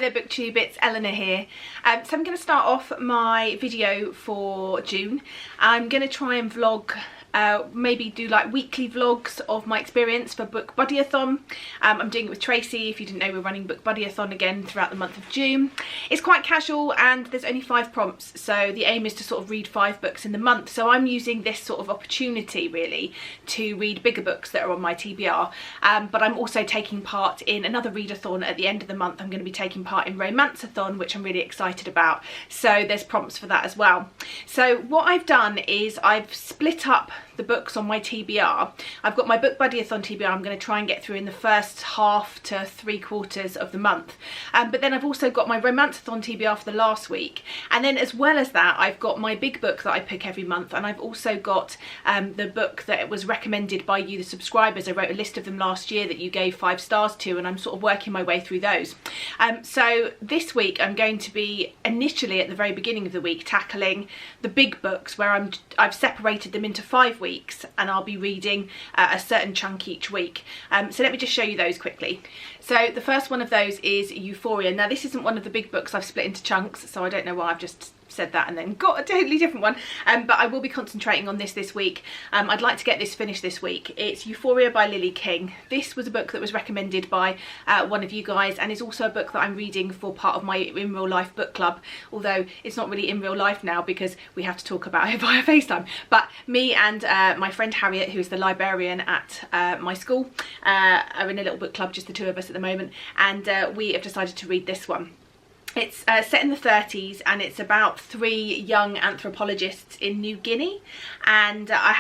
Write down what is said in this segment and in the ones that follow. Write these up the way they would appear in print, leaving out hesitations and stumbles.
Hello Booktube, it's Elena here. So I'm going to start off my video for June. I'm going to try and vlog, maybe do like weekly vlogs of my experience for Bookbuddyathon. I'm doing it with Tracy. If you didn't know, we're running Bookbuddyathon again throughout the month of June. It's quite casual and there's only 5 prompts, so the aim is to sort of read 5 books in the month. So I'm using this sort of opportunity really to read bigger books that are on my TBR, but I'm also taking part in another readathon at the end of the month. I'm going to be taking part in Romanceathon, which I'm really excited about, so there's prompts for that as well. So what I've done is I've split up the books on my TBR. I've got my Bookbuddyathon TBR I'm going to try and get through in the first half to 3/4 of the month, but then I've also got my Romanceathon TBR for the last week, and then as well as that I've got my big book that I pick every month, and I've also got the book that was recommended by you, the subscribers. I wrote a list of them last year that you gave 5 stars to, and I'm sort of working my way through those. So this week I'm going to be initially at the very beginning of the week tackling the big books where I've separated them into 5 weeks, and I'll be reading a certain chunk each week. So let me just show you those quickly. So the first one of those is Euphoria. Now this isn't one of the big books I've split into chunks, so I don't know why I've just said that and then got a totally different one, but I will be concentrating on this week. I'd like to get this finished this week. It's Euphoria by Lily King. This was a book that was recommended by one of you guys, and is also a book that I'm reading for part of my in real life book club, although it's not really in real life now because we have to talk about it via FaceTime. But me and my friend Harriet, who is the librarian at my school, are in a little book club, just the 2 of us at the moment, and we have decided to read this one. It's set in the 30s, and it's about 3 young anthropologists in New Guinea, and I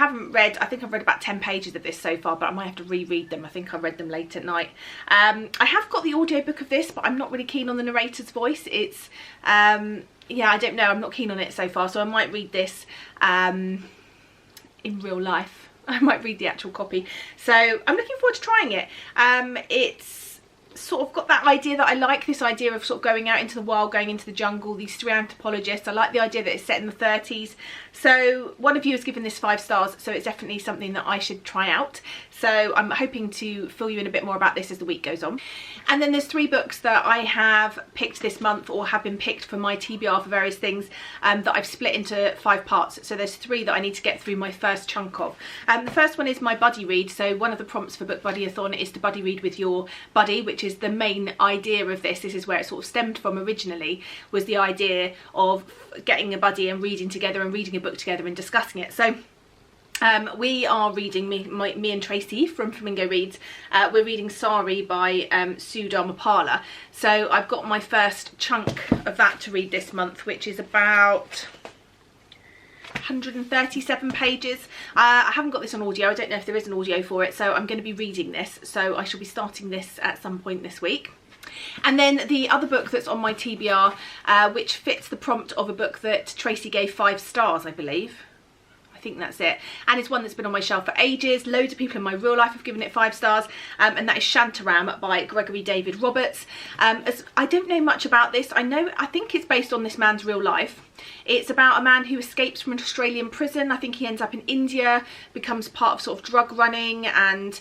think I've read about 10 pages of this so far, but I might have to reread them. I think I read them late at night. I have got the audiobook of this, but I'm not really keen on the narrator's voice. It's yeah, I don't know, I'm not keen on it so far, so I might read this in real life. I might read the actual copy, so I'm looking forward to trying it. It's sort of got that idea that I like, this idea of sort of going out into the wild, going into the jungle, these 3 anthropologists. I like the idea that it's set in the 30s. So one of you has given this 5 stars, so it's definitely something that I should try out. So I'm hoping to fill you in a bit more about this as the week goes on. And then there's 3 books that I have picked this month, or have been picked for my TBR for various things, that I've split into 5 parts. So there's 3 that I need to get through my first chunk of. The first one is my buddy read. So one of the prompts for Bookbuddyathon is to buddy read with your buddy, which is the main idea of this. This is where it sort of stemmed from originally, was the idea of getting a buddy and reading together, and reading a book together and discussing it. So we are reading, me and Tracy from Flamingo Reads, we're reading Sari by Sue Dharmapala. So I've got my first chunk of that to read this month, which is about 137 pages. I haven't got this on audio. I don't know if there is an audio for it, so I'm going to be reading this. So I shall be starting this at some point this week. And then the other book that's on my TBR, which fits the prompt of a book that Tracy gave 5 stars, I believe. I think that's it, and it's one that's been on my shelf for ages. Loads of people in my real life have given it 5 stars, and that is Shantaram by Gregory David Roberts. As I don't know much about this. I think it's based on this man's real life. It's about a man who escapes from an Australian prison. I think he ends up in India, becomes part of sort of drug running and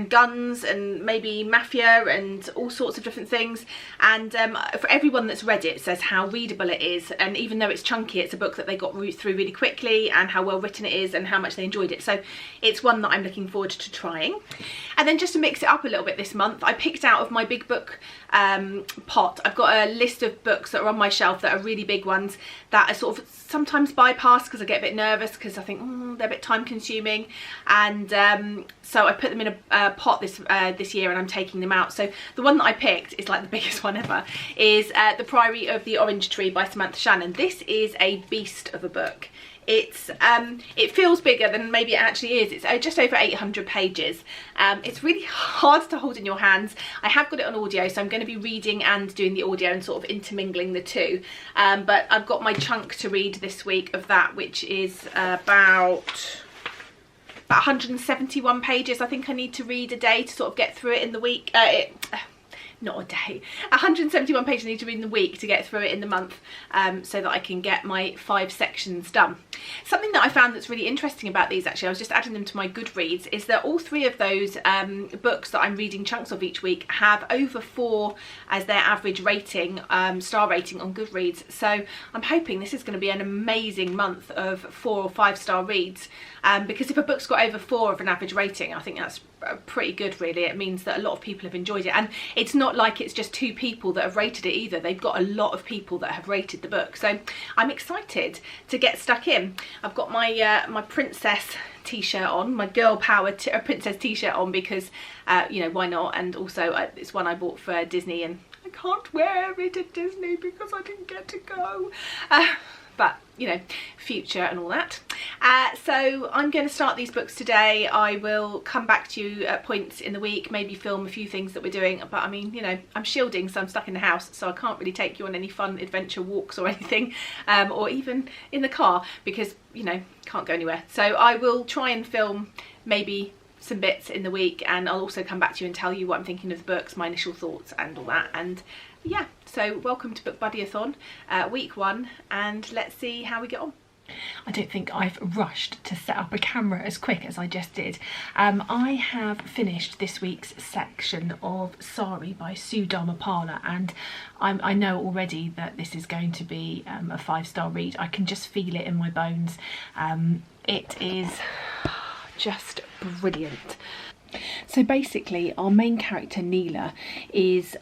guns and maybe mafia and all sorts of different things. And for everyone that's read it, says how readable it is, and even though it's chunky, it's a book that they got through really quickly, and how well written it is, and how much they enjoyed it. So it's one that I'm looking forward to trying. And then just to mix it up a little bit this month, I picked out of my big book pot. I've got a list of books that are on my shelf that are really big ones that I sort of sometimes bypass because I get a bit nervous, because I think they're a bit time consuming, and so I put them in a pot this year, and I'm taking them out. So the one that I picked is like the biggest one ever, is The Priory of the Orange Tree by Samantha Shannon. This is a beast of a book. It's it feels bigger than maybe it actually is. It's just over 800 pages. It's really hard to hold in your hands. I have got it on audio, so I'm going to be reading and doing the audio and sort of intermingling the 2. But I've got my chunk to read this week of that, which is about 171 pages. I think I need to read a day to sort of get through it in the week. not a day, 171 pages I need to read in the week to get through it in the month, so that I can get my 5 sections done. Something that I found that's really interesting about these, actually, I was just adding them to my Goodreads, is that all 3 of those books that I'm reading chunks of each week have over 4 as their average rating, star rating on Goodreads. So I'm hoping this is going to be an amazing month of 4 or 5 star reads, because if a book's got over 4 of an average rating, I think that's pretty good, really. It means that a lot of people have enjoyed it, and it's not like it's just 2 people that have rated it either. They've got a lot of people that have rated the book, so I'm excited to get stuck in. I've got my my princess t-shirt on, my girl power princess t-shirt on, because you know, why not? And also it's one I bought for Disney, and I can't wear it at Disney because I didn't get to go, but you know, future and all that. So I'm going to start these books today. I will come back to you at points in the week, maybe film a few things that we're doing, but I mean, you know, I'm shielding, so I'm stuck in the house, so I can't really take you on any fun adventure walks or anything, or even in the car, because, you know, can't go anywhere. So I will try and film maybe some bits in the week, and I'll also come back to you and tell you what I'm thinking of the books, my initial thoughts and all that. And yeah, so welcome to Bookbuddyathon, week 1, and let's see how we get on. I don't think I've rushed to set up a camera as quick as I just did. I have finished this week's section of Sari by Sue Dharmapala, and I know already that this is going to be a 5-star read. I can just feel it in my bones. It is just brilliant. So basically, our main character Neela is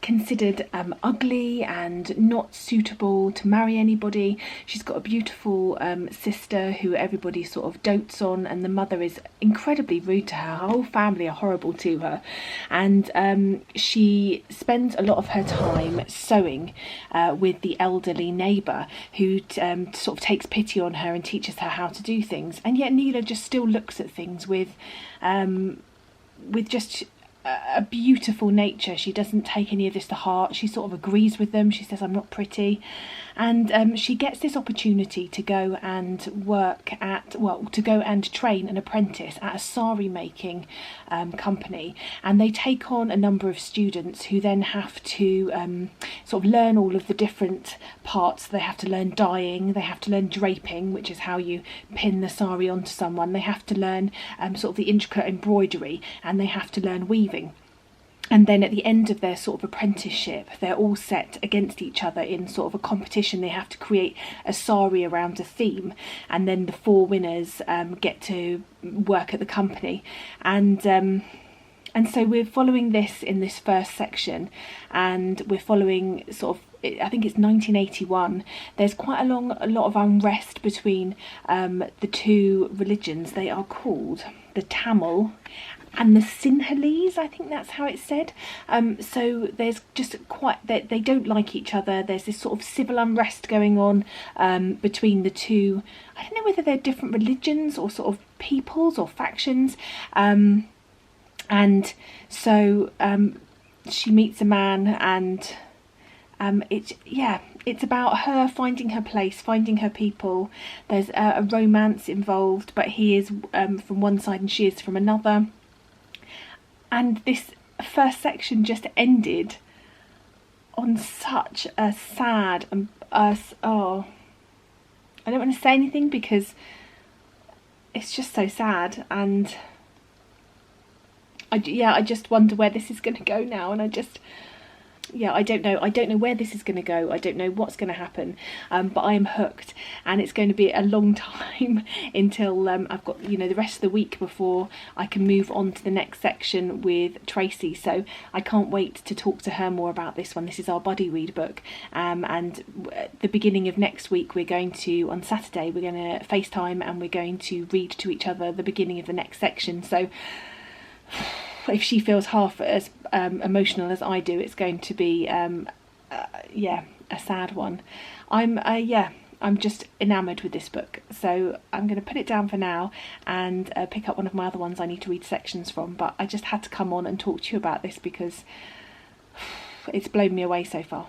considered ugly and not suitable to marry anybody. She's got a beautiful sister who everybody sort of dotes on, and the mother is incredibly rude to her. Her whole family are horrible to her, and she spends a lot of her time sewing with the elderly neighbour, who sort of takes pity on her and teaches her how to do things. And yet Neela just still looks at things with just a beautiful nature. She doesn't take any of this to heart. She sort of agrees with them. She says, I'm not pretty. And she gets this opportunity to go and work at, well, to go and train an apprentice at a sari making company. And they take on a number of students who then have to sort of learn all of the different parts. They have to learn dyeing, they have to learn draping, which is how you pin the sari onto someone. They have to learn sort of the intricate embroidery, and they have to learn weaving. And then at the end of their sort of apprenticeship, they're all set against each other in sort of a competition. They have to create a sari around a theme, and then the 4 winners get to work at the company. And so we're following this in this first section, and we're following sort of, I think it's 1981. There's quite a lot of unrest between the 2 religions. They are called the Tamil and the Sinhalese, I think that's how it's said. So there's just quite, they don't like each other. There's this sort of civil unrest going on between the 2. I don't know whether they're different religions or sort of peoples or factions. And so she meets a man, and it's about her finding her place, finding her people. There's a romance involved, but he is from one side and she is from another. And this first section just ended on such a sad and I don't want to say anything because it's just so sad, and I just wonder where this is going to go now, and I don't know where this is going to go. I don't know what's going to happen, but I am hooked, and it's going to be a long time until I've got, you know, the rest of the week before I can move on to the next section with Tracy. So I can't wait to talk to her more about this one. This is our buddy read book, and at the beginning of next week on Saturday we're going to FaceTime, and we're going to read to each other the beginning of the next section. So if she feels half as emotional as I do, it's going to be a sad one. I'm just enamoured with this book, so I'm going to put it down for now and pick up one of my other ones I need to read sections from. But I just had to come on and talk to you about this because it's blown me away so far.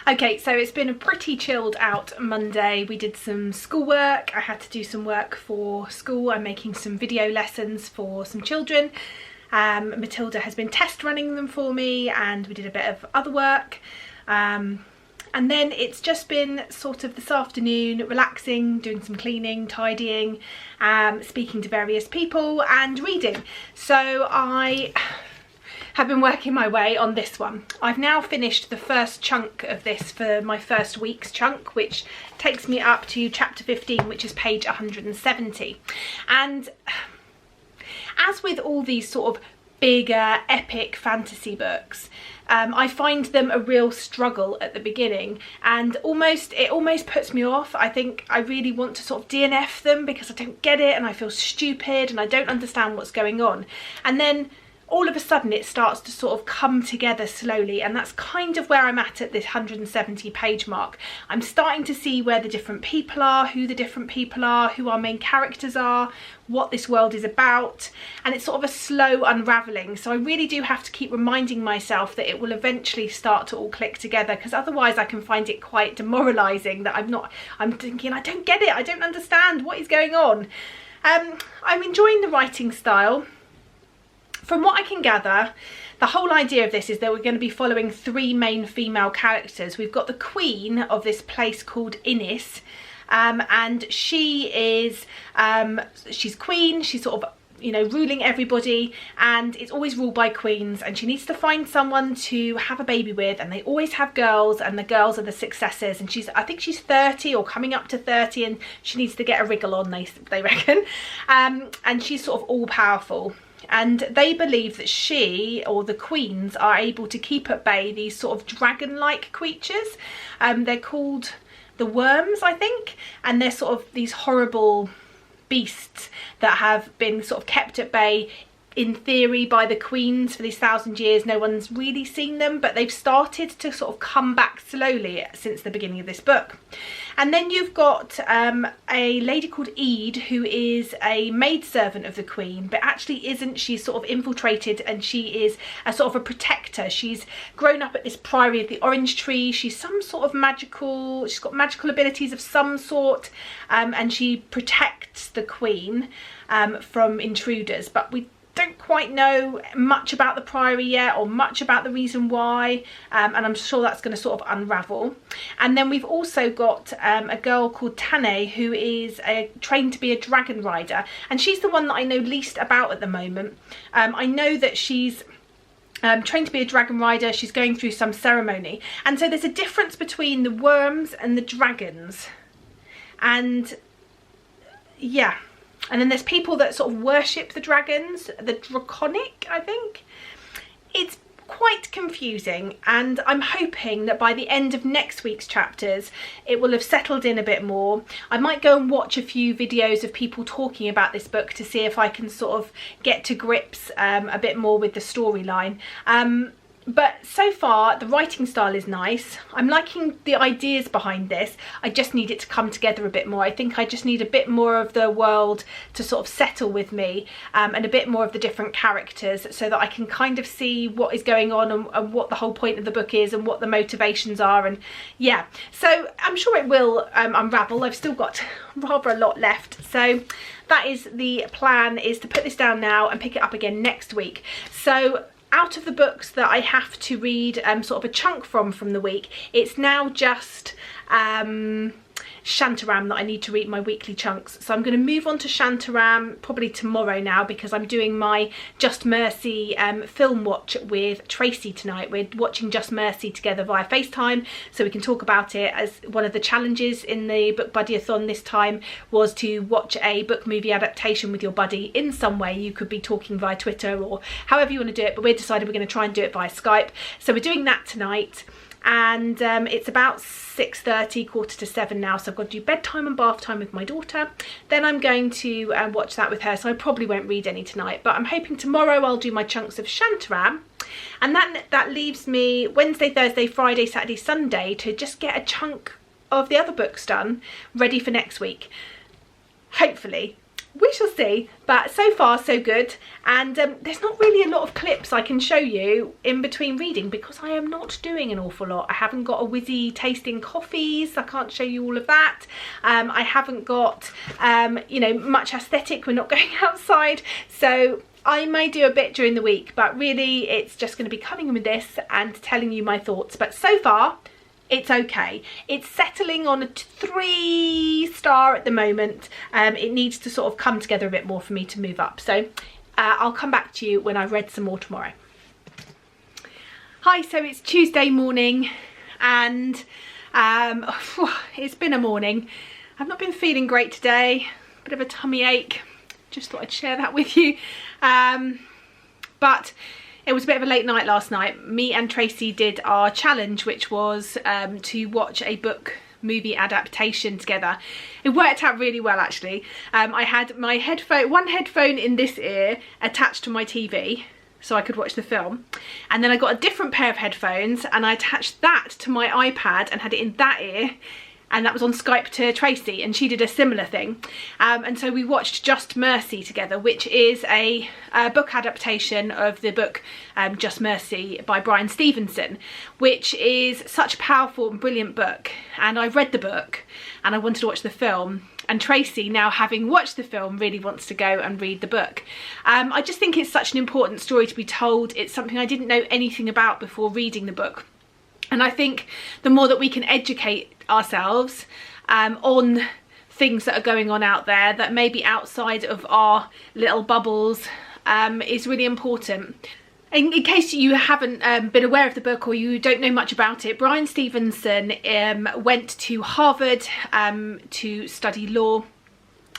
Okay, so it's been a pretty chilled out Monday. We did some schoolwork. I had to do some work for school. I'm making some video lessons for some children. Matilda has been test running them for me, and we did a bit of other work. And then it's just been sort of this afternoon relaxing, doing some cleaning, tidying, speaking to various people and reading. So I have been working my way on this one. I've now finished the first chunk of this for my first week's chunk, which takes me up to chapter 15, which is page 170. And as with all these sort of bigger epic fantasy books, I find them a real struggle at the beginning, and it almost puts me off. I think I really want to sort of DNF them because I don't get it and I feel stupid and I don't understand what's going on. And then all of a sudden it starts to sort of come together slowly, and that's kind of where I'm at this 170 page mark. I'm starting to see where the different people are, who the different people are, who our main characters are, what this world is about, and it's sort of a slow unravelling. So I really do have to keep reminding myself that it will eventually start to all click together, because otherwise I can find it quite demoralising that I'm thinking I don't get it, I don't understand what is going on. I'm enjoying the writing style. From what I can gather, the whole idea of this is that we're going to be following three main female characters. We've got the queen of this place called Innis, and she is, she's queen, she's sort of, you know, ruling everybody, and it's always ruled by queens, and she needs to find someone to have a baby with, and they always have girls, and the girls are the successors, and I think she's 30 or coming up to 30, and she needs to get a wriggle on, they reckon, and she's sort of all powerful. And they believe that she, or the queens, are able to keep at bay these sort of dragon-like creatures. They're called the worms, I think, and they're sort of these horrible beasts that have been sort of kept at bay in theory by the queens for these 1,000 years. No one's really seen them, but they've started to sort of come back slowly since the beginning of this book. And then you've got a lady called Ede, who is a maidservant of the queen, but actually isn't. She's sort of infiltrated, and she is a sort of a protector. She's grown up at this Priory of the Orange Tree. She's some sort of magical, she's got magical abilities of some sort, and she protects the queen from intruders. But we don't quite know much about the Priory yet, or much about the reason why, and I'm sure that's going to sort of unravel. And then we've also got a girl called Tane, who is trained to be a dragon rider, and she's the one that I know least about at the moment. I know that she's trained to be a dragon rider. She's going through some ceremony, and so there's a difference between the worms and the dragons, and yeah. And then there's people that sort of worship the dragons, the draconic, I think. It's quite confusing, and I'm hoping that by the end of next week's chapters it will have settled in a bit more. I might go and watch a few videos of people talking about this book to see if I can sort of get to grips a bit more with the storyline. But so far the writing style is nice. I'm liking the ideas behind this. I just need it to come together a bit more. I think I just need a bit more of the world to sort of settle with me, and a bit more of the different characters, so that I can kind of see what is going on, and what the whole point of the book is, and what the motivations are. And yeah, so I'm sure it will unravel. I've still got rather a lot left, so that is the plan, is to put this down now and pick it up again next week. So out of the books that I have to read sort of a chunk from the week, it's now just Shantaram that I need to read my weekly chunks. So I'm going to move on to Shantaram probably tomorrow now, because I'm doing my Just Mercy film watch with Tracy tonight. We're watching Just Mercy together via FaceTime, so we can talk about it. As one of the challenges in the Bookbuddyathon this time was to watch a book movie adaptation with your buddy in some way. You could be talking via Twitter or however you want to do it, but we decided we're going to try and do it via Skype. So we're doing that tonight, and it's about 6:30, 6:45 now, so I've got to do bedtime and bath time with my daughter. Then I'm going to watch that with her, so I probably won't read any tonight, but I'm hoping tomorrow I'll do my chunks of Shantaram, and that leaves me Wednesday, Thursday, Friday, Saturday, Sunday to just get a chunk of the other books done, ready for next week, hopefully. We shall see, but so far so good. And there's not really a lot of clips I can show you in between reading, because I am not doing an awful lot. I haven't got a whizzy tasting coffees, I can't show you all of that. I haven't got you know, much aesthetic. We're not going outside, so I may do a bit during the week, but really it's just going to be coming in with this and telling you my thoughts. But so far, it's okay. It's settling on a 3-star at the moment. It needs to sort of come together a bit more for me to move up. So I'll come back to you when I've read some more tomorrow. Hi, so it's Tuesday morning and it's been a morning. I've not been feeling great today, bit of a tummy ache. Just thought I'd share that with you. But it was a bit of a late night last night. Me and Tracy did our challenge, which was to watch a book movie adaptation together. It worked out really well, actually. I had my one headphone in this ear attached to my TV so I could watch the film, and then I got a different pair of headphones and I attached that to my iPad and had it in that ear, and that was on Skype to Tracy, and she did a similar thing. And so we watched Just Mercy together, which is a book adaptation of the book Just Mercy by Bryan Stevenson, which is such a powerful and brilliant book. And I read the book and I wanted to watch the film, and Tracy, now having watched the film, really wants to go and read the book. I just think it's such an important story to be told. It's something I didn't know anything about before reading the book. And I think the more that we can educate ourselves on things that are going on out there that may be outside of our little bubbles is really important. In case you haven't been aware of the book or you don't know much about it, Bryan Stevenson went to Harvard to study law.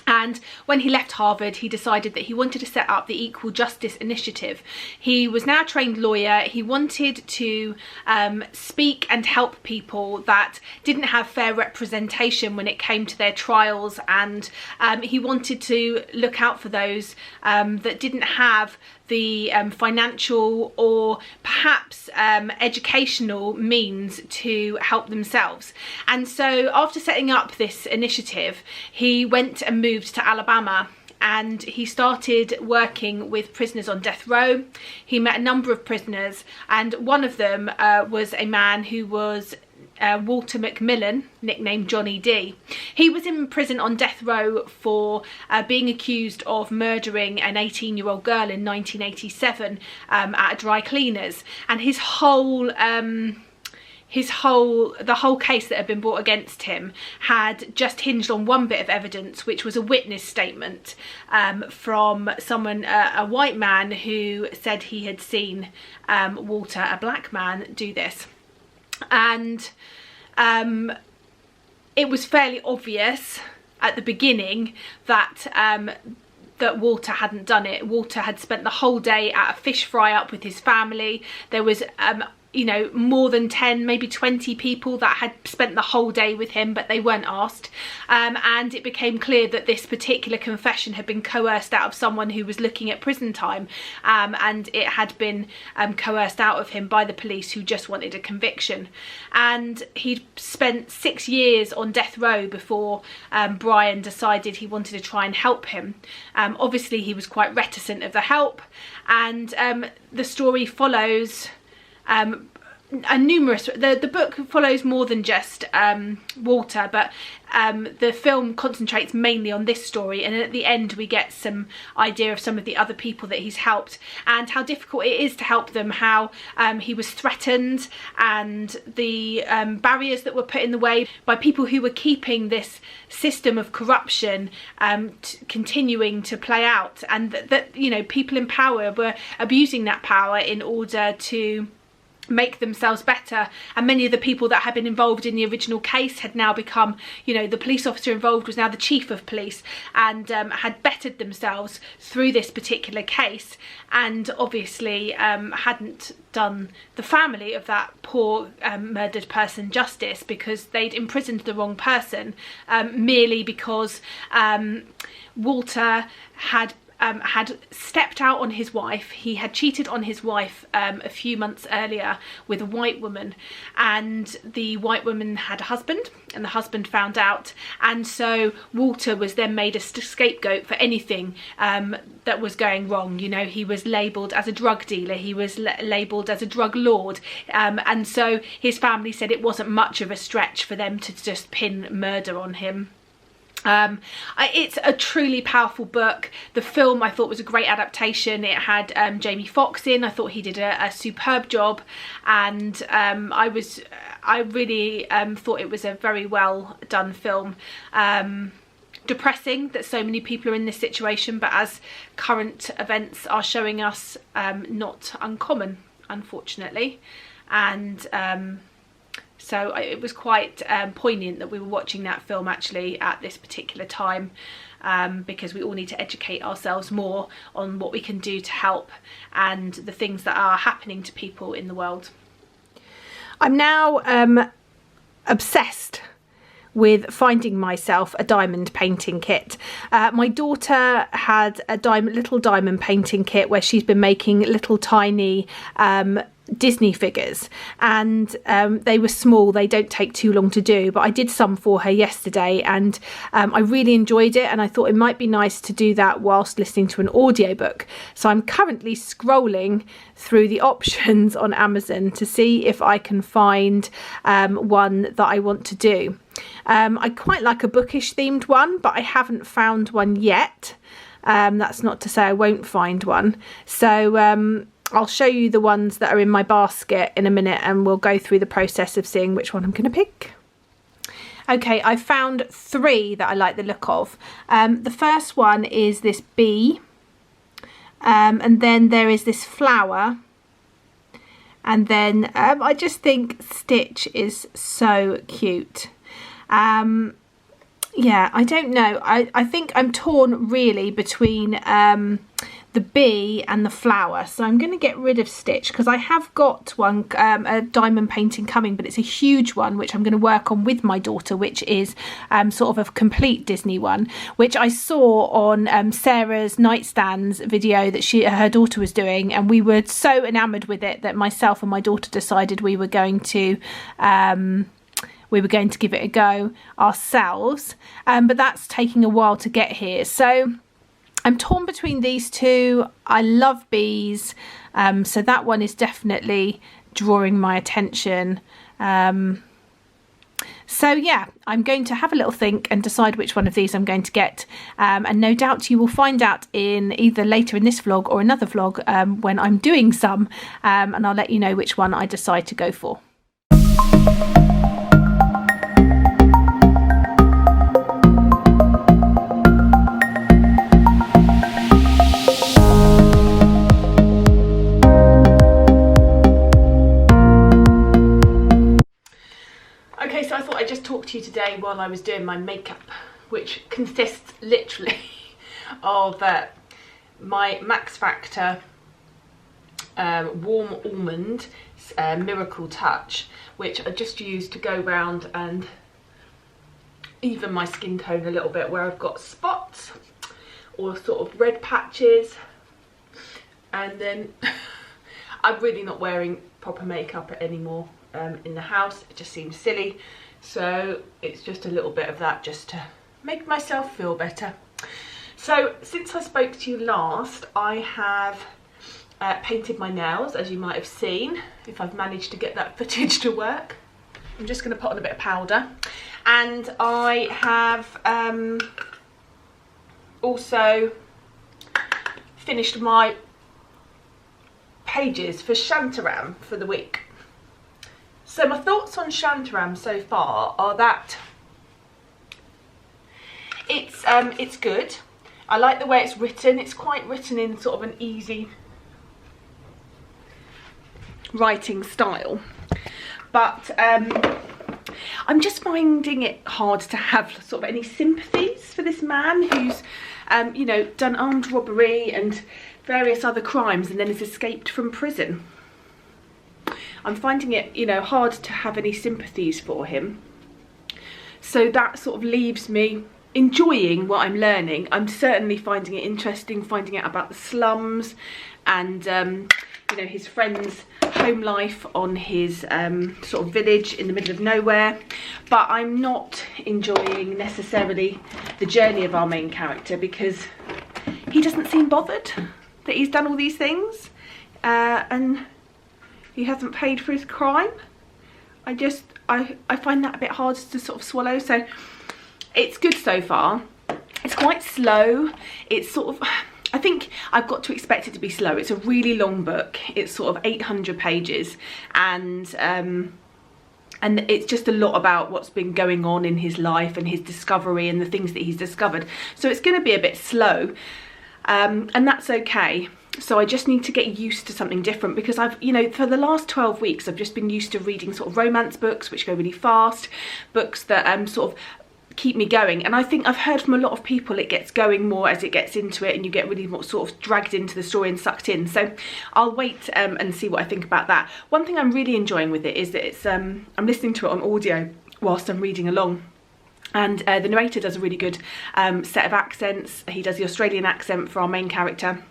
And when he left Harvard, he decided that he wanted to set up the Equal Justice Initiative. He was now a trained lawyer. He wanted to speak and help people that didn't have fair representation when it came to their trials, and he wanted to look out for those that didn't have the financial or perhaps educational means to help themselves. And so after setting up this initiative, he went and moved to Alabama, and he started working with prisoners on death row. He met a number of prisoners, and one of them was a man who was Walter McMillan, nicknamed Johnny D. He was in prison on death row for being accused of murdering an 18-year-old girl in 1987 at a dry cleaners, and the whole case that had been brought against him had just hinged on one bit of evidence, which was a witness statement from someone, a white man, who said he had seen Walter, a black man, do this. And it was fairly obvious at the beginning that that Walter hadn't done it. Walter had spent the whole day at a fish fry up with his family. There was you know, more than 10, maybe 20 people that had spent the whole day with him, but they weren't asked. And it became clear that this particular confession had been coerced out of someone who was looking at prison time, and it had been coerced out of him by the police, who just wanted a conviction. And he'd spent 6 years on death row before Bryan decided he wanted to try and help him. Obviously he was quite reticent of the help, and the story follows the book follows more than just Walter, but the film concentrates mainly on this story, and at the end we get some idea of some of the other people that he's helped and how difficult it is to help them, how he was threatened, and the barriers that were put in the way by people who were keeping this system of corruption continuing to play out, and that you know, people in power were abusing that power in order to make themselves better. And many of the people that had been involved in the original case had now become, you know, the police officer involved was now the chief of police, and had bettered themselves through this particular case, and obviously hadn't done the family of that poor murdered person justice, because they'd imprisoned the wrong person, merely because Walter had stepped out on his wife. He had cheated on his wife a few months earlier with a white woman, and the white woman had a husband, and the husband found out, and so Walter was then made a scapegoat for anything that was going wrong. You know, he was labelled as a drug dealer, he was labelled as a drug lord, and so his family said it wasn't much of a stretch for them to just pin murder on him. It's a truly powerful book. The film I thought was a great adaptation. It had Jamie Foxx in. I thought he did a superb job, and I really thought it was a very well done film. Depressing that so many people are in this situation, but as current events are showing us, not uncommon, unfortunately. And so it was quite poignant that we were watching that film actually at this particular time, because we all need to educate ourselves more on what we can do to help and the things that are happening to people in the world. I'm now obsessed with finding myself a diamond painting kit. My daughter had a little diamond painting kit where she's been making little tiny Disney figures, and they were small. They don't take too long to do, but I did some for her yesterday, and I really enjoyed it, and I thought it might be nice to do that whilst listening to an audiobook. So I'm currently scrolling through the options on Amazon to see if I can find one that I want to do. I quite like a bookish themed one, but I haven't found one yet. That's not to say I won't find one. So I'll show you the ones that are in my basket in a minute, and we'll go through the process of seeing which one I'm going to pick. Okay, I found 3 that I like the look of. The first one is this bee, and then there is this flower, and then I just think Stitch is so cute. Yeah, I don't know. I think I'm torn really between the bee and the flower, so I'm going to get rid of Stitch because I have got one, a diamond painting coming, but it's a huge one which I'm going to work on with my daughter, which is sort of a complete Disney one, which I saw on Sarah's nightstands video that her daughter was doing, and we were so enamoured with it that myself and my daughter decided we were going to give it a go ourselves, but that's taking a while to get here. So I'm torn between these 2. I love bees, so that one is definitely drawing my attention. So yeah, I'm going to have a little think and decide which one of these I'm going to get, and no doubt you will find out in either later in this vlog or another vlog when I'm doing some, and I'll let you know which one I decide to go for. So I thought I'd just talk to you today while I was doing my makeup, which consists literally of my Max Factor Warm Almond Miracle Touch, which I just use to go round and even my skin tone a little bit where I've got spots or sort of red patches. And then I'm really not wearing proper makeup anymore in the house. It just seems silly, so it's just a little bit of that just to make myself feel better. So since I spoke to you last, I have painted my nails, as you might have seen, if I've managed to get that footage to work. I'm just going to put on a bit of powder, and I have also finished my pages for Shantaram for the week. So my thoughts on Shantaram so far are that it's good. I like the way it's written. It's quite written in sort of an easy writing style, but I'm just finding it hard to have sort of any sympathies for this man who's you know, done armed robbery and various other crimes and then has escaped from prison. I'm finding it, you know, hard to have any sympathies for him. So that sort of leaves me enjoying what I'm learning. I'm certainly finding it interesting, finding out about the slums and, you know, his friend's home life on his sort of village in the middle of nowhere. But I'm not enjoying necessarily the journey of our main character because he doesn't seem bothered that he's done all these things and he hasn't paid for his crime. I find that a bit hard to sort of swallow. So it's good so far. It's quite slow. It's sort of, I think I've got to expect it to be slow. It's a really long book. It's sort of 800 pages, and it's just a lot about what's been going on in his life and his discovery and the things that he's discovered. So it's going to be a bit slow, and that's okay. So I just need to get used to something different, because I've, you know, for the last 12 weeks, I've just been used to reading sort of romance books, which go really fast, books that sort of keep me going. And I think I've heard from a lot of people it gets going more as it gets into it, and you get really more sort of dragged into the story and sucked in. So I'll wait and see what I think about that. One thing I'm really enjoying with it is that it's I'm listening to it on audio whilst I'm reading along. And the narrator does a really good set of accents. He does the Australian accent for our main character,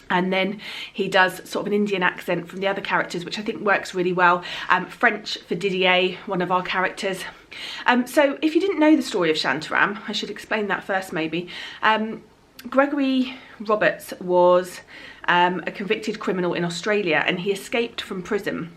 and then he does sort of an Indian accent from the other characters, which I think works really well. French for Didier, one of our characters. So if you didn't know the story of Shantaram, I should explain that first maybe. Gregory Roberts was a convicted criminal in Australia, and he escaped from prison.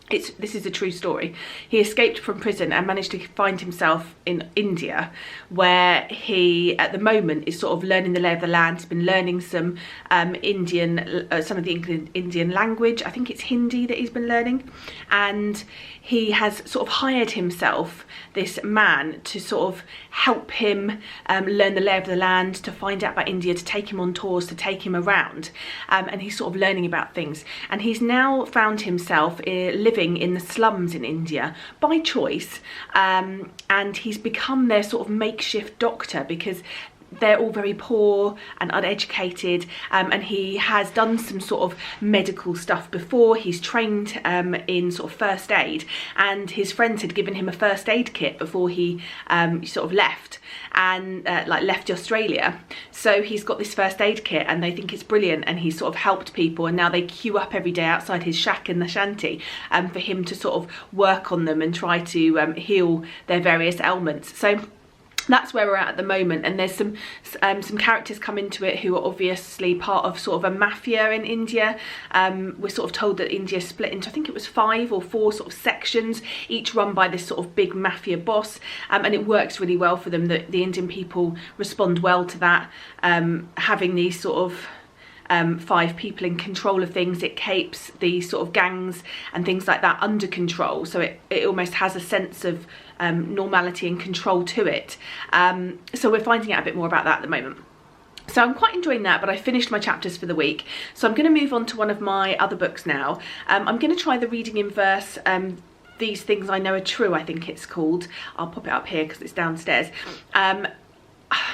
This is a true story. He escaped from prison and managed to find himself in India, where he, at the moment, is sort of learning the lay of the land. He's been learning some some of the Indian language. I think it's Hindi that he's been learning. And he has sort of hired himself, this man, to sort of help him learn the lay of the land, to find out about India, to take him on tours, to take him around. And he's sort of learning about things. And he's now found himself living in the slums in India by choice, and he's become their sort of makeshift doctor, because they're all very poor and uneducated, and he has done some sort of medical stuff before. He's trained in sort of first aid, and his friends had given him a first aid kit before he sort of left, and left Australia. So he's got this first aid kit, and they think it's brilliant, and he's sort of helped people, and now they queue up every day outside his shack in the shanty for him to sort of work on them and try to heal their various ailments. So that's where we're at the moment, and there's some characters come into it who are obviously part of sort of a mafia in India. We're sort of told that India split into, I think it was 5 or 4 sort of sections, each run by this sort of big mafia boss, and it works really well for them. That the Indian people respond well to that, having these sort of 5 people in control of things. It keeps the sort of gangs and things like that under control, so it almost has a sense of normality and control to it. So we're finding out a bit more about that at the moment. So I'm quite enjoying that, but I finished my chapters for the week. So I'm going to move on to one of my other books now. I'm going to try the reading in verse. These Things I Know Are True, I think it's called. I'll pop it up here because it's downstairs.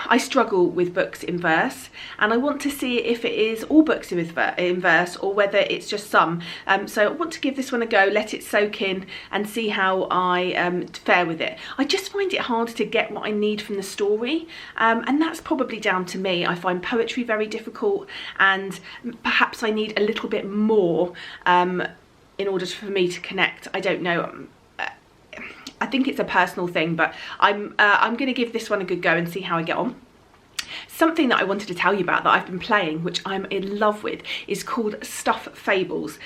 I struggle with books in verse, and I want to see if it is all books in verse or whether it's just some. So I want to give this one a go, let it soak in, and see how I fare with it. I just find it hard to get what I need from the story, and that's probably down to me. I find poetry very difficult, and perhaps I need a little bit more in order for me to connect. I don't know. I think it's a personal thing, but I'm going to give this one a good go and see how I get on. Something that I wanted to tell you about that I've been playing, which I'm in love with, is called Stuffed Fables.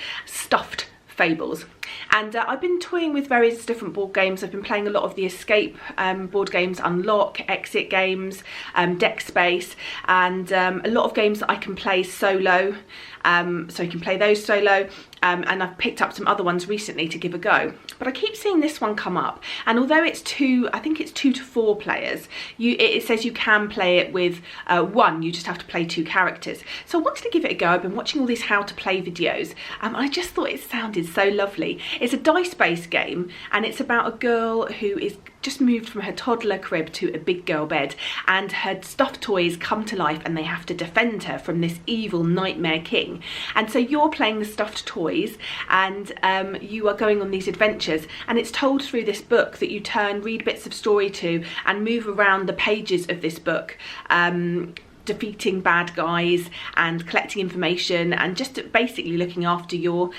And I've been toying with various different board games. I've been playing a lot of the escape board games, Unlock, exit games, Deck Space, and a lot of games that I can play solo. So you can play those solo, and I've picked up some other ones recently to give a go. But I keep seeing this one come up, and although it's I think it's 2 to 4 players, it says you can play it with 1, you just have to play 2 characters. So I wanted to give it a go. I've been watching all these how to play videos, and I just thought it sounded so lovely. It's a dice-based game, and it's about a girl who is just moved from her toddler crib to a big girl bed, and her stuffed toys come to life and they have to defend her from this evil nightmare king. And so you're playing the stuffed toys, and you are going on these adventures, and it's told through this book that you read bits of story to and move around the pages of this book, defeating bad guys and collecting information and just basically looking after your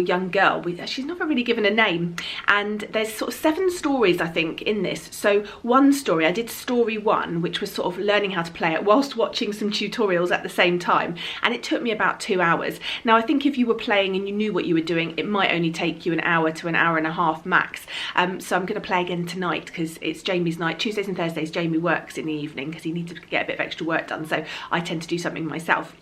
young girl. She's never really given a name, and there's sort of 7 stories I think in this. So one story, I did story 1, which was sort of learning how to play it whilst watching some tutorials at the same time, and it took me about 2 hours. Now I think if you were playing and you knew what you were doing, it might only take you an hour to an hour and a half max. So I'm going to play again tonight because it's Jamie's night. Tuesdays and Thursdays Jamie works in the evening because he needs to get a bit of extra work done, so I tend to do something myself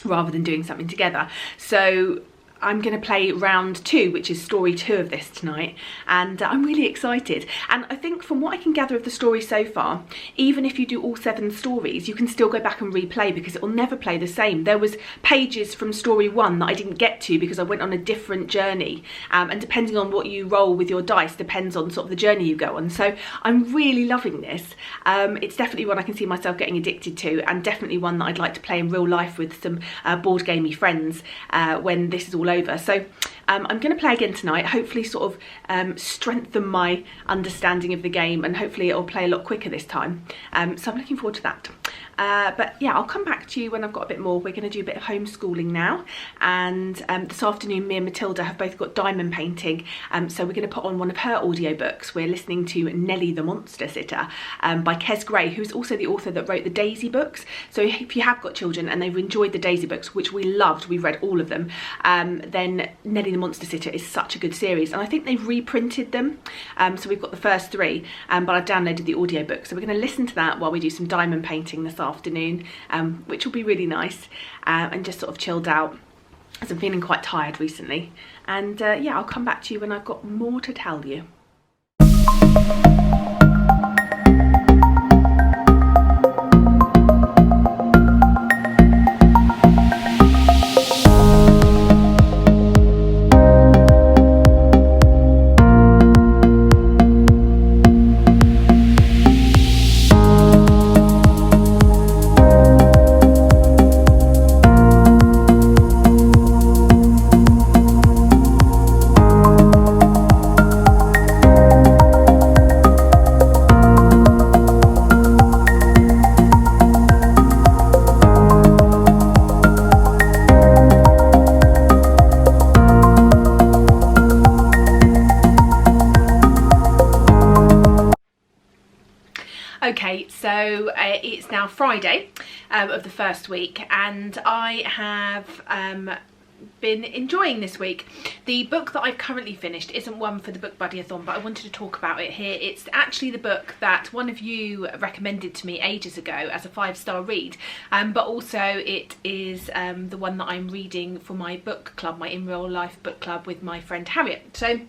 rather than doing something together. So I'm going to play round 2, which is story 2 of this tonight, and I'm really excited. And I think from what I can gather of the story so far, even if you do all 7 stories, you can still go back and replay because it will never play the same. There was pages from story 1 that I didn't get to because I went on a different journey, and depending on what you roll with your dice depends on sort of the journey you go on. So I'm really loving this. It's definitely one I can see myself getting addicted to, and definitely one that I'd like to play in real life with some board gamey friends when this is all over. So I'm going to play again tonight, hopefully sort of strengthen my understanding of the game, and hopefully it'll play a lot quicker this time. So I'm looking forward to that. But yeah, I'll come back to you when I've got a bit more. We're going to do a bit of homeschooling now, and this afternoon me and Matilda have both got diamond painting, so we're going to put on one of her audiobooks. We're listening to Nellie the Monster Sitter by Kes Gray, who's also the author that wrote the Daisy books. So if you have got children and they've enjoyed the Daisy books, which we loved, we read all of them, then Nellie the Monster Sitter is such a good series, and I think they've reprinted them. So we've got the first 3, but I've downloaded the audiobook, so we're going to listen to that while we do some diamond painting this afternoon, which will be really nice, and just sort of chilled out as I'm feeling quite tired recently. And yeah, I'll come back to you when I've got more to tell you. Okay, so it's now Friday of the first week, and I have been enjoying this week. The book that I've currently finished isn't one for the Bookbuddyathon, but I wanted to talk about it here. It's actually the book that one of you recommended to me ages ago as a 5-star read, but also it is the one that I'm reading for my book club, my in real life book club with my friend Harriet. So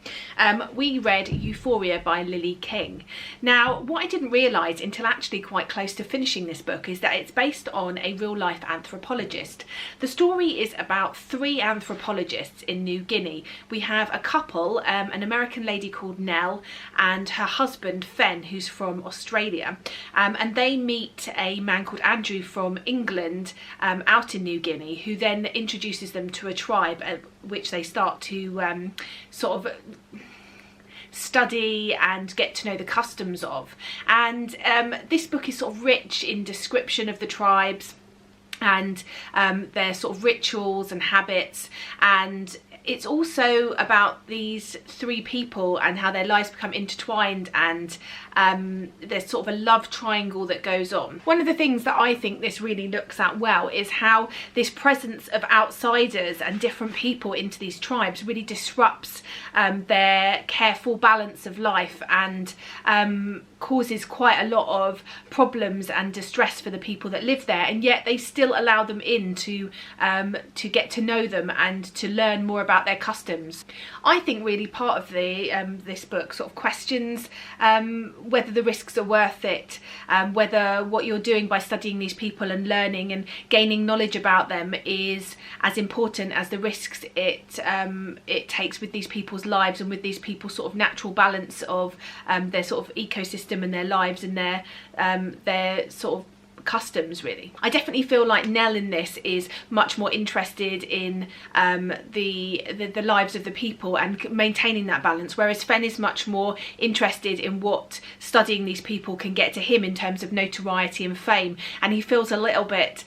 we read Euphoria by Lily King. Now, what I didn't realise until actually quite close to finishing this book is that it's based on a real life anthropologist. The story is about 3 anthropologists in New Guinea. We have a couple, an American lady called Nell and her husband Fen, who's from Australia, and they meet a man called Andrew from England out in New Guinea, who then introduces them to a tribe which they start to sort of study and get to know the customs of. And this book is sort of rich in description of the tribes and their sort of rituals and habits, and it's also about these 3 people and how their lives become intertwined, and there's sort of a love triangle that goes on. One of the things that I think this really looks at well is how this presence of outsiders and different people into these tribes really disrupts their careful balance of life, and causes quite a lot of problems and distress for the people that live there, and yet they still allow them in to get to know them and to learn more about their customs. I think really part of the this book sort of questions whether the risks are worth it, whether what you're doing by studying these people and learning and gaining knowledge about them is as important as the risks it takes with these people's lives and with these people's sort of natural balance of their sort of ecosystem and their lives and their sort of customs, really. I definitely feel like Nell in this is much more interested in the lives of the people and maintaining that balance, whereas Fen is much more interested in what studying these people can get to him in terms of notoriety and fame, and he feels a little bit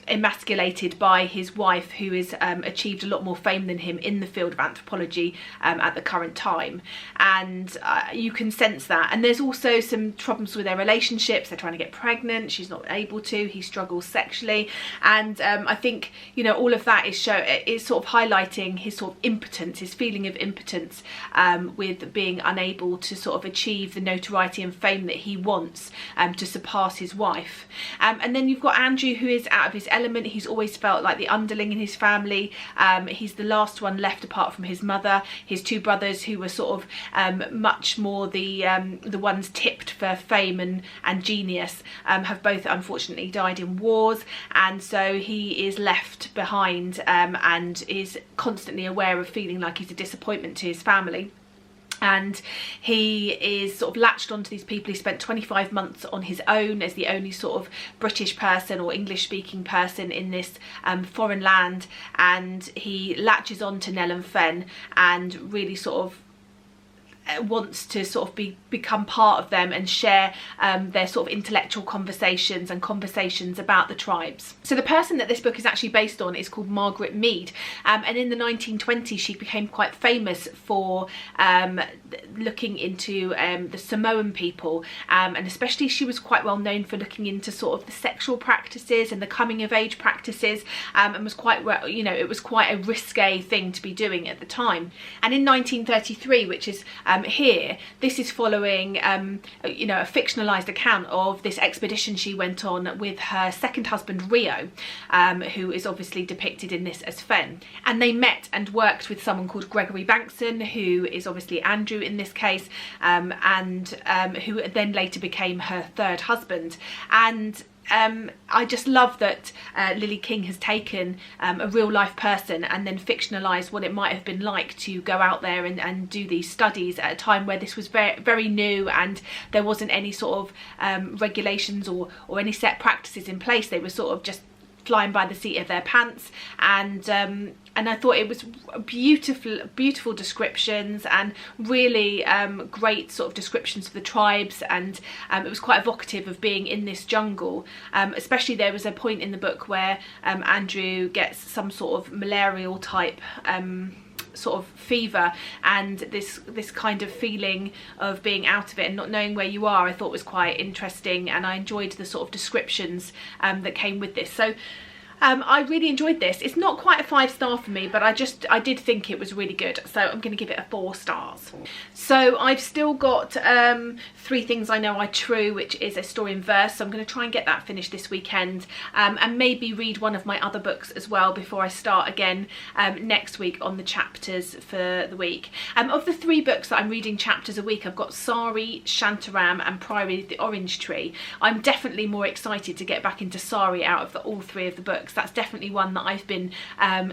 emasculated by his wife, who has achieved a lot more fame than him in the field of anthropology at the current time, and you can sense that. And there's also some problems with their relationships. They're trying to get pregnant, she's not able to, he struggles sexually, and I think, you know, all of that is sort of highlighting his sort of impotence, his feeling of impotence with being unable to sort of achieve the notoriety and fame that he wants to surpass his wife. And then you've got Andrew, who is out of his element. He's always felt like the underling in his family. He's the last one left apart from his mother. His two brothers, who were sort of much more the ones tipped for fame and genius, have both unfortunately died in wars, and so he is left behind and is constantly aware of feeling like he's a disappointment to his family. And he is sort of latched onto these people. He spent 25 months on his own as the only sort of British person or English speaking person in this foreign land, and he latches on to Nell and Fen and really sort of wants to sort of become part of them and share their sort of intellectual conversations and conversations about the tribes. So the person that this book is actually based on is called Margaret Mead, and in the 1920s she became quite famous for looking into the Samoan people, and especially she was quite well known for looking into sort of the sexual practices and the coming of age practices, and was quite, you know, it was quite a risque thing to be doing at the time. And in 1933, which is here, this is following you know, a fictionalized account of this expedition she went on with her second husband Rio, who is obviously depicted in this as Fen, and they met and worked with someone called Gregory Bankson, who is obviously Andrew in this case, and who then later became her third husband. And I just love that Lily King has taken a real life person and then fictionalised what it might have been like to go out there and do these studies at a time where this was very, very new, and there wasn't any sort of regulations or any set practices in place. They were sort of just flying by the seat of their pants, and I thought it was beautiful descriptions, and really great sort of descriptions of the tribes, and it was quite evocative of being in this jungle. Especially there was a point in the book where Andrew gets some sort of malarial type sort of fever, and this kind of feeling of being out of it and not knowing where you are, I thought was quite interesting, and I enjoyed the sort of descriptions that came with this. So I really enjoyed this. It's not quite a 5-star for me, but I did think it was really good, so I'm going to give it a 4 stars. So I've still got 3 Things I Know Are True, which is a story in verse, so I'm going to try and get that finished this weekend, and maybe read one of my other books as well before I start again next week on the chapters for the week. Of the 3 books that I'm reading chapters a week, I've got Sari, Shantaram and Priory the Orange Tree. I'm definitely more excited to get back into Sari out of all 3 of the books. That's definitely one that I've been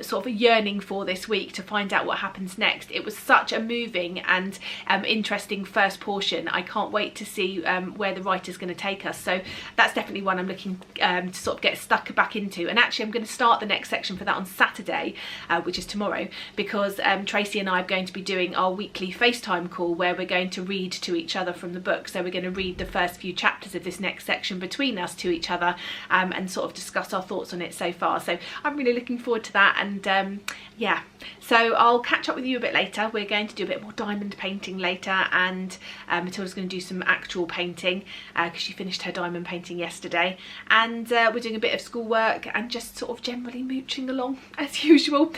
sort of yearning for this week, to find out what happens next. It was such a moving and interesting first portion. I can't wait to see where the writer's going to take us, so that's definitely one I'm looking to sort of get stuck back into. And actually I'm going to start the next section for that on Saturday, which is tomorrow, because Tracy and I are going to be doing our weekly FaceTime call where we're going to read to each other from the book. So we're going to read the first few chapters of this next section between us to each other, and sort of discuss our thoughts on it so far. So I'm really looking forward to that, and yeah, so I'll catch up with you a bit later. We're going to do a bit more diamond painting later, and Matilda's going to do some actual painting because she finished her diamond painting yesterday, and we're doing a bit of schoolwork and just sort of generally mooching along as usual.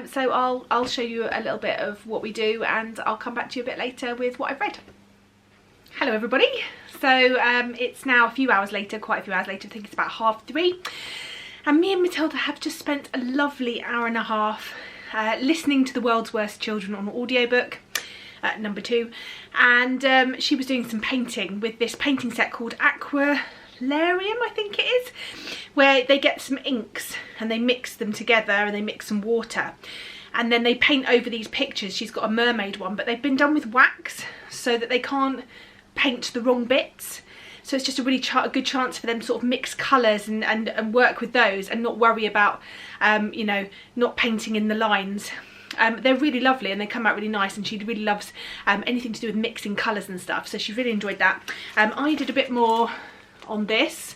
So I'll show you a little bit of what we do, and I'll come back to you a bit later with what I've read. Hello everybody. So it's now a few hours later, quite a few hours later. I think it's about 3:30. And me and Matilda have just spent a lovely hour and a half listening to The World's Worst Children on audiobook, number 2. And she was doing some painting with this painting set called Aqualarium, I think it is, where they get some inks and they mix them together, and they mix some water, and then they paint over these pictures. She's got a mermaid one, but they've been done with wax so that they can't paint the wrong bits. So it's just a really a good chance for them to sort of mix colours and work with those and not worry about, you know, not painting in the lines. They're really lovely and they come out really nice, and she really loves anything to do with mixing colours and stuff, so she really enjoyed that. I did a bit more on this.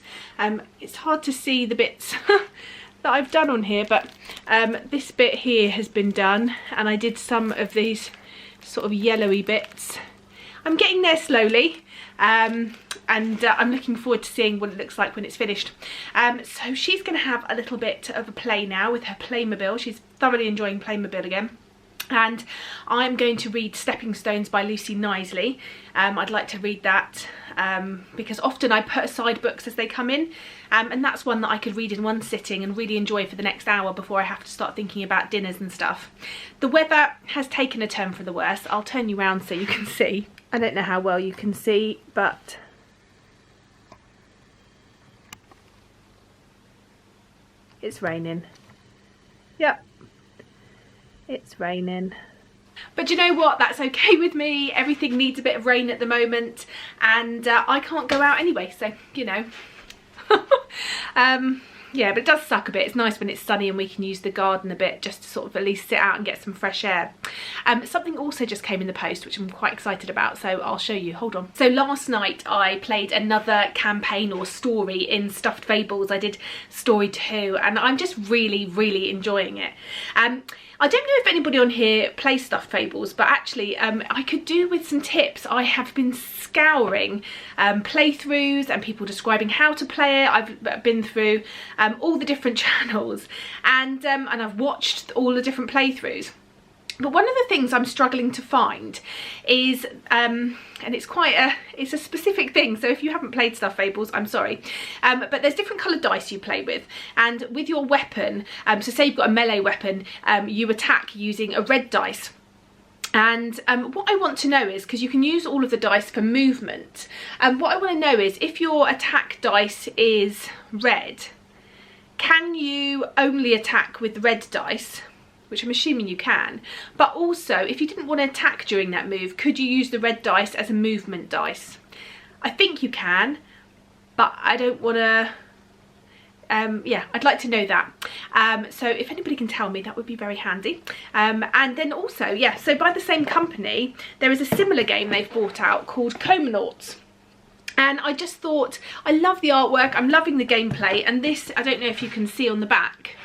It's hard to see the bits that I've done on here, but this bit here has been done, and I did some of these sort of yellowy bits. I'm getting there slowly, and I'm looking forward to seeing what it looks like when it's finished. So she's going to have a little bit of a play now with her Playmobil. She's thoroughly enjoying Playmobil again. And I'm going to read Stepping Stones by Lucy Knisley. I'd like to read that because often I put aside books as they come in, and that's one that I could read in one sitting and really enjoy for the next hour before I have to start thinking about dinners and stuff. The weather has taken a turn for the worse. I'll turn you around so you can see. I don't know how well you can see, but it's raining. Yep, it's raining. But you know what, that's okay with me. Everything needs a bit of rain at the moment, and I can't go out anyway, so you know. Yeah, but it does suck a bit. It's nice when it's sunny and we can use the garden a bit just to sort of at least sit out and get some fresh air. Something also just came in the post, which I'm quite excited about, so I'll show you. Hold on. So last night I played another campaign or story in Stuffed Fables. I did story 2, and I'm just really enjoying it. I don't know if anybody on here plays Stuffed Fables, but actually I could do with some tips. I have been scouring playthroughs and people describing how to play it. I've been through all the different channels, and I've watched all the different playthroughs. But one of the things I'm struggling to find is, and it's a specific thing, so if you haven't played Stuffed Fables, I'm sorry, but there's different coloured dice you play with, and with your weapon, so say you've got a melee weapon, you attack using a red dice. And what I want to know is, because you can use all of the dice for movement, what I want to know is if your attack dice is red, can you only attack with red dice? Which I'm assuming you can, but also if you didn't want to attack during that move, could you use the red dice as a movement dice? I think you can, but I don't want to, yeah, I'd like to know that. So if anybody can tell me, that would be very handy. And then also, yeah, so by the same company, there is a similar game they've brought out called Comanauts. And I just thought, I love the artwork, I'm loving the gameplay, and this, I don't know if you can see on the back,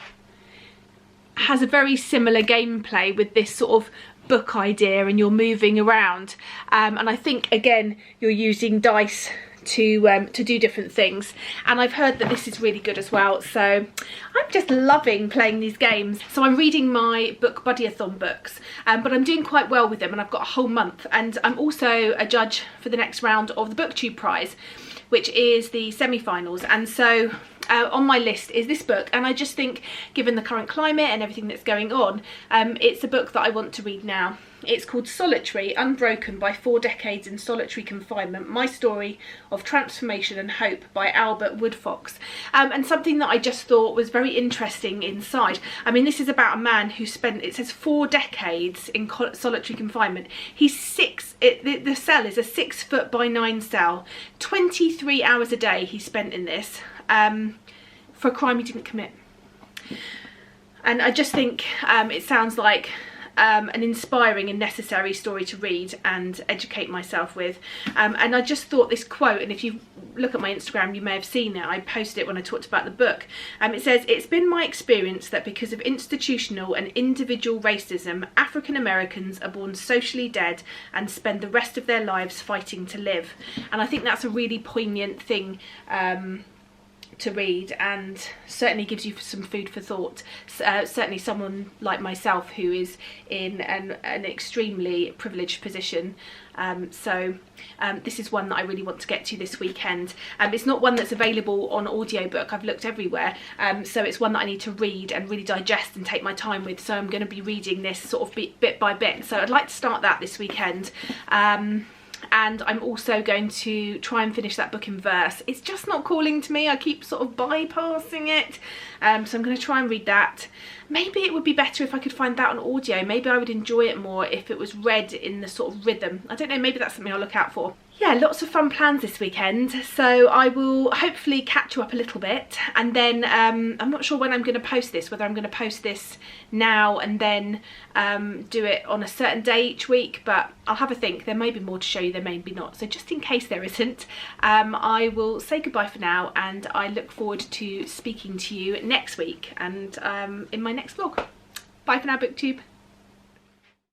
has a very similar gameplay with this sort of book idea, and you're moving around, and I think again you're using dice to do different things, and I've heard that this is really good as well, so I'm just loving playing these games. So I'm reading my Bookbuddyathon books, but I'm doing quite well with them, and I've got a whole month, and I'm also a judge for the next round of the BookTube prize, which is the semi-finals, and so on my list is this book, and I just think, given the current climate and everything that's going on, it's a book that I want to read now. It's called Solitary, Unbroken by 4 Decades in Solitary Confinement, My Story of Transformation and Hope by Albert Woodfox. And something that I just thought was very interesting inside. I mean, this is about a man who spent, it says 4 decades in solitary confinement. He's the cell is a 6 foot by 9 cell. 23 hours a day he spent in this for a crime he didn't commit. And I just think it sounds like an inspiring and necessary story to read and educate myself with, and I just thought this quote, and if you look at my Instagram you may have seen it, I posted it when I talked about the book. It says, "It's been my experience that because of institutional and individual racism, African Americans are born socially dead and spend the rest of their lives fighting to live." And I think that's a really poignant thing to read, and certainly gives you some food for thought. Certainly someone like myself who is in an extremely privileged position. This is one that I really want to get to this weekend. It's not one that's available on audiobook. I've looked everywhere, so it's one that I need to read and really digest and take my time with, so I'm going to be reading this sort of bit by bit, so I'd like to start that this weekend. And I'm also going to try and finish that book in verse. It's just not calling to me. I keep sort of bypassing it. So I'm going to try and read that. Maybe it would be better if I could find that on audio. Maybe I would enjoy it more if it was read in the sort of rhythm. I don't know, maybe that's something I'll look out for. yeah, lots of fun plans this weekend, so I will hopefully catch you up a little bit, and then I'm not sure when I'm going to post this, whether I'm going to post this now and then do it on a certain day each week, but I'll have a think. There may be more to show you, there may be not, so just in case there isn't, I will say goodbye for now, and I look forward to speaking to you next week and in my next vlog. Bye for now, BookTube.